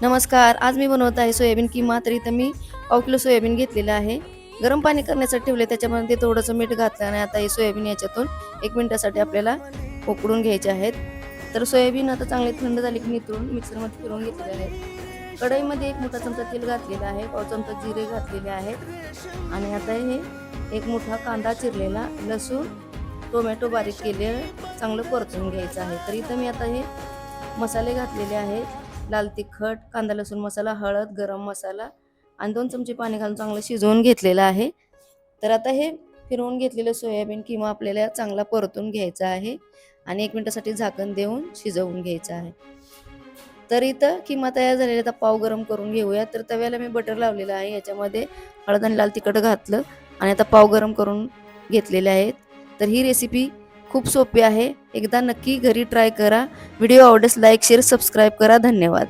नमस्कार, आज मी बनवत आहे सोयाबीन किमा. तर इथं मी पाव किलो सोयाबीन घेतलेलं आहे. गरम पाणी करण्यासाठी ठेवले, त्याच्यामध्ये थोडंसं मीठ घातलं आणि आता हे सोयाबीन याच्यातून 1 मिनिटासाठी आपल्याला उकडून घ्यायचे आहेत. तर सोयाबीन आता चांगले थंड झाले की नितळून मिक्सरमध्ये फिरवून घेतलेले आहेत. कढईमध्ये 1 मोठा चमचा तेल घातलेला आहे, पाव चमचा जिरे घातलेले आहेत आणि आता हे 1 मोठा कांदा चिरलेला, लसूण, टोमॅटो बारीक केले चांगलं परतून घ्यायचं आहे. तर इथं मी आता हे मसाले घातलेले आहेत. लाल तिखट, कांदा लसूण मसाला, हळद, गरम मसाला आणि 2 चमचे पाणी घालून चांगलं शिजवून घेतलेलं आहे. तर आता हे फिरवून घेतलेलं सोयाबीन किमा आपल्याला चांगला परतून घ्यायचा आहे आणि 1 मिनिटासाठी झाकण देऊन शिजवून घ्यायचं आहे. तर इथं किमा तयार झालेला. आता पाव गरम करून घेऊया. तर तव्याला मी बटर लावलेलं आहे, याच्यामध्ये हळद आणि लाल तिखट घातलं आणि आता पाव गरम करून घेतलेले आहेत. तर ही रेसिपी खूप सोपी आहे, एकदा नक्की घरी ट्राय करा. व्हिडिओ आवडल्यास लाईक शेअर सबस्क्राईब करा. धन्यवाद.